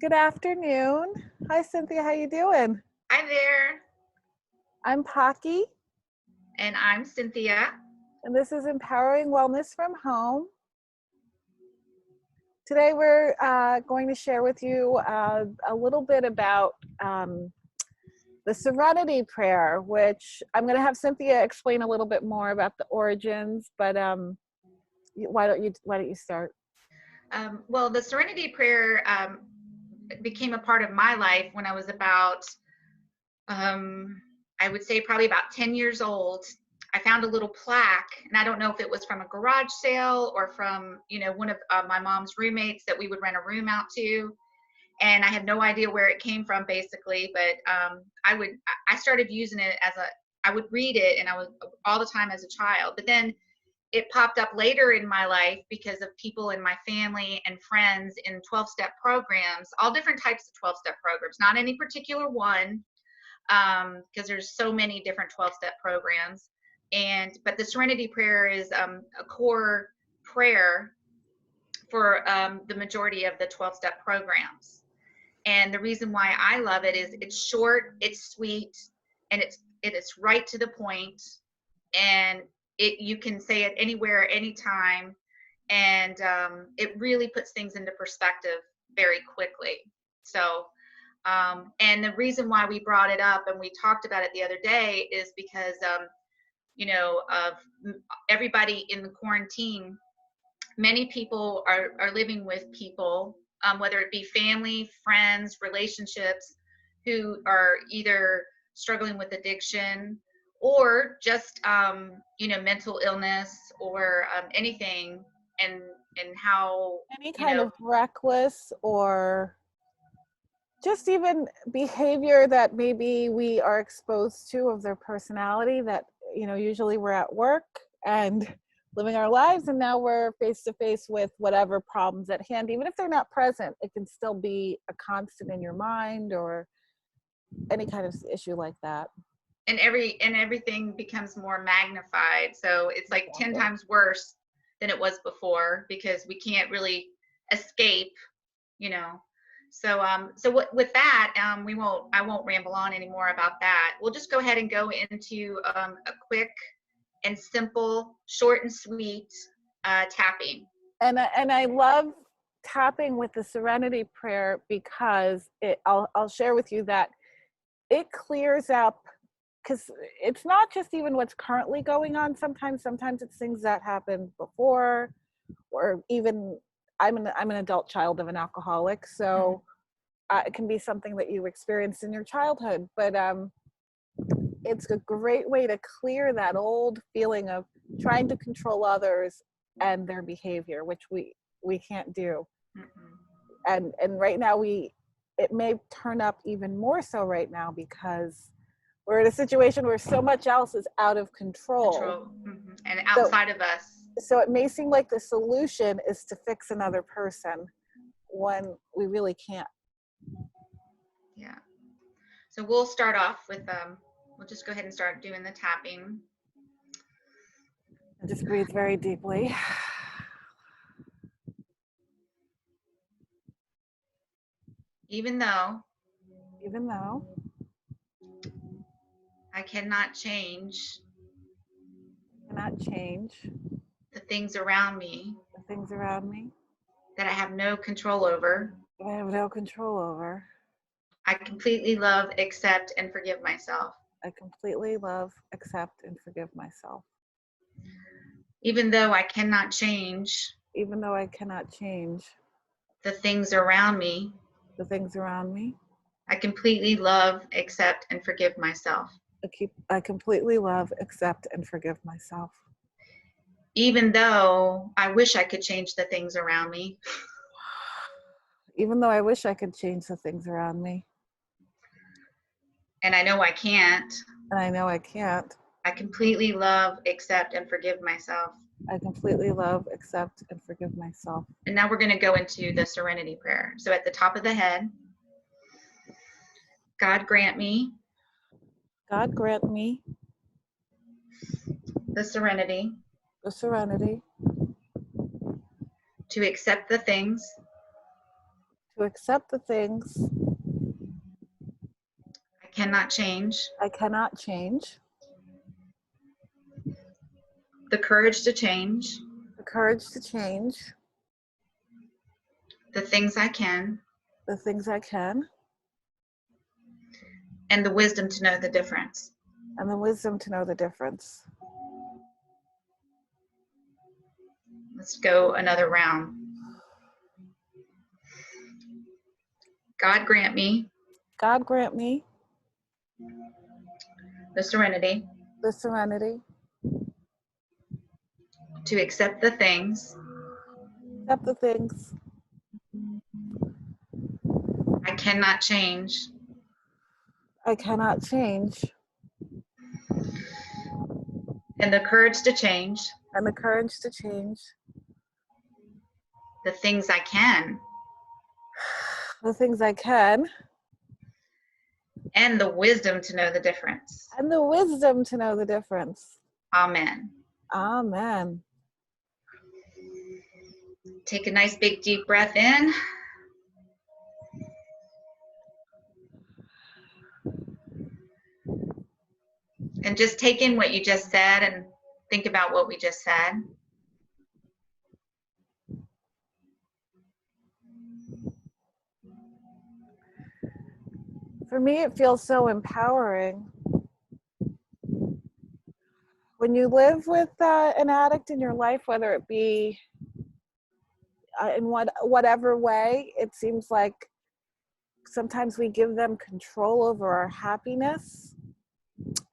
Good afternoon. Hi, Cynthia. How you doing? Hi there, I'm Phaki, and I'm Cynthia. and this is Empowering Wellness from Home. Today, we're going to share with you a little bit about the Serenity Prayer, which I'm going to have Cynthia explain a little bit more about the origins. But why don't you start? Well, the Serenity Prayer became a part of my life when I was about, I would say probably about 10 years old. I found a little plaque, and I don't know if it was from a garage sale or from, one of my mom's roommates that we would rent a room out to. And I had no idea where it came from, basically. But I started using it I would read it, and I was all the time as a child. But then it popped up later in my life because of people in my family and friends in 12-step programs, all different types of 12-step programs, not any particular one, because there's so many different 12-step programs. But the Serenity Prayer is a core prayer for the majority of the 12-step programs. And the reason why I love it is it's short, it's sweet, and it is right to the point, and you can say it anywhere, anytime, and it really puts things into perspective very quickly. So, and the reason why we brought it up and we talked about it the other day is because, of everybody in the quarantine, many people are living with people, whether it be family, friends, relationships, who are either struggling with addiction or just mental illness or anything, and how Any kind of reckless or just even behavior that maybe we are exposed to of their personality that, usually we're at work and living our lives, and now we're face to face with whatever problems at hand. Even if they're not present, it can still be a constant in your mind or any kind of issue like that. and everything becomes more magnified, so it's like 10 times worse than it was before because we can't really escape. With that, I won't ramble on anymore about that. We'll just go ahead and go into a quick and simple, short and sweet tapping. And I love tapping with the Serenity Prayer because I'll share with you that it clears up, because it's not just even what's currently going on. Sometimes it's things that happened before, or even I'm an adult child of an alcoholic, so it can be something that you experienced in your childhood. But it's a great way to clear that old feeling of trying to control others and their behavior, which we can't do. And right now it may turn up even more so right now because we're in a situation where so much else is out of control. And outside of us. So it may seem like the solution is to fix another person when we really can't. Yeah. So we'll start off with, we'll just go ahead and start doing the tapping. And just breathe very deeply. Even though I cannot change the things around me that I have no control over, I completely love, accept, and forgive myself. Even though I cannot change the things around me, I completely love, accept, and forgive myself. I completely love, accept, and forgive myself. Even though I wish I could change the things around me. Even though I wish I could change the things around me. And I know I can't. I completely love, accept, and forgive myself. I completely love, accept, and forgive myself. And now we're going to go into the Serenity Prayer. So at the top of the head, God grant me the serenity to accept the things to accept the things I cannot change, I cannot change, the courage to change, the courage to change, the things I can, the things I can, and the wisdom to know the difference. and the wisdom to know the difference. Let's go another round. God grant me God grant me the serenity the serenity, to accept the things accept the things I cannot change, I cannot change, and the courage to change and the courage to change, the things I can, the things I can, and the wisdom to know the difference. and the wisdom to know the difference. Amen. Amen. Take a nice big deep breath in. And just take in what you just said and think about what we just said. For me, it feels so empowering. When you live with an addict in your life, whether it be in whatever way, it seems like sometimes we give them control over our happiness.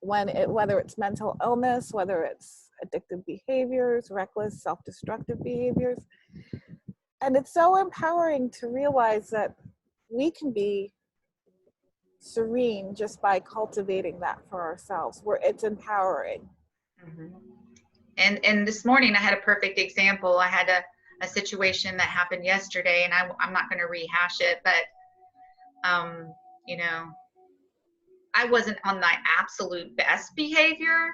Whether it's mental illness, whether it's addictive behaviors, reckless, self-destructive behaviors. And it's so empowering to realize that we can be serene just by cultivating that for ourselves, where it's empowering. Mm-hmm. And this morning I had a perfect example. I had a situation that happened yesterday, and I'm not going to rehash it, but you know, I wasn't on my absolute best behavior,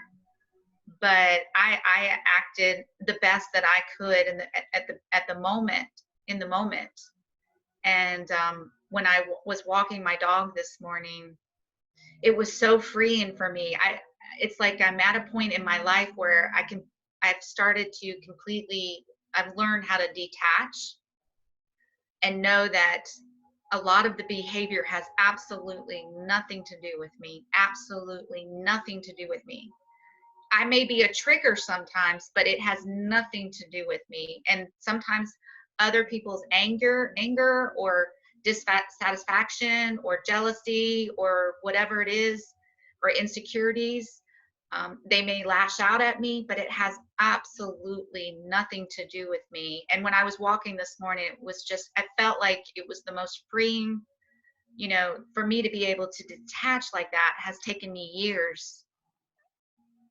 but I acted the best that I could at the moment, in the moment. And when I was walking my dog this morning, it was so freeing for me. It's like I'm at a point in my life where I've started to I've learned how to detach and know that a lot of the behavior has absolutely nothing to do with me, absolutely nothing to do with me. I may be a trigger sometimes, but it has nothing to do with me. And sometimes other people's anger or dissatisfaction or jealousy or whatever it is, or insecurities, they may lash out at me, but it has absolutely nothing to do with me. And when I was walking this morning, it was just, I felt like it was the most freeing, for me to be able to detach like that has taken me years.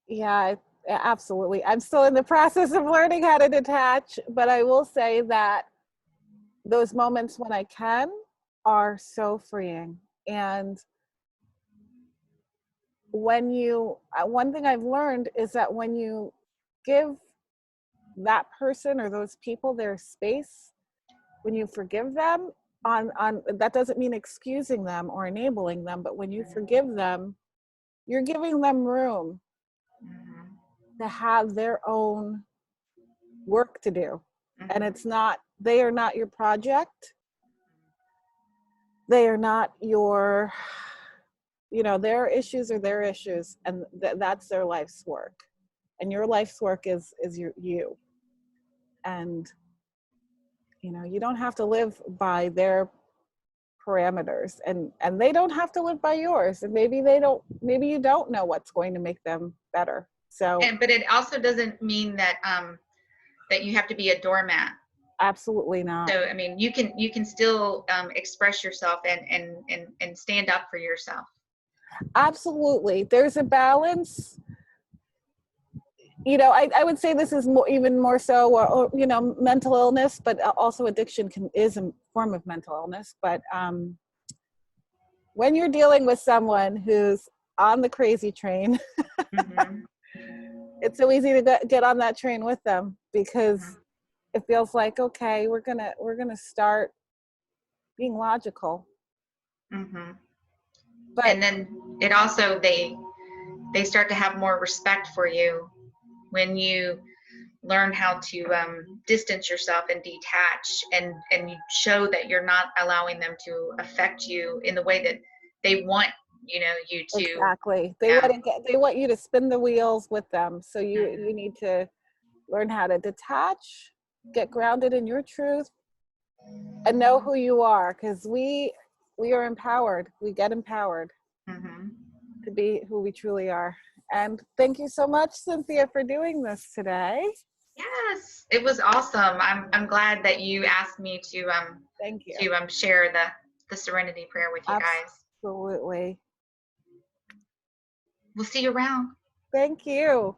Yeah, absolutely. I'm still in the process of learning how to detach, but I will say that those moments when I can are so freeing. And one thing I've learned is that when you give that person or those people their space, when you forgive them, on that doesn't mean excusing them or enabling them, but when you forgive them, you're giving them room to have their own work to do. And they are not your project. They are not your, their issues are their issues, and that's their life's work. And your life's work is you. And, you don't have to live by their parameters, and they don't have to live by yours. And maybe you don't know what's going to make them better. So, but it also doesn't mean that that you have to be a doormat. Absolutely not. So I mean, you can still express yourself and stand up for yourself. Absolutely, there's a balance. I would say this is even more so, or mental illness, but also addiction is a form of mental illness. But when you're dealing with someone who's on the crazy train, mm-hmm. It's so easy to get on that train with them, because it feels like, okay, we're gonna start being logical. Mm-hmm. But And then it also, they start to have more respect for you when you learn how to distance yourself and detach, and you show that you're not allowing them to affect you in the way that they want, you know, you to. exactly, Yeah. they want you to spin the wheels with them. So you Mhm. need to learn how to detach, get grounded in your truth, and know who you are, because we are empowered. We get empowered Mhm. to be who we truly are. And thank you so much, Cynthia, for doing this today. Yes, it was awesome. I'm glad that you asked me Thank you. to share the Serenity Prayer with you guys. Absolutely. We'll see you around. Thank you.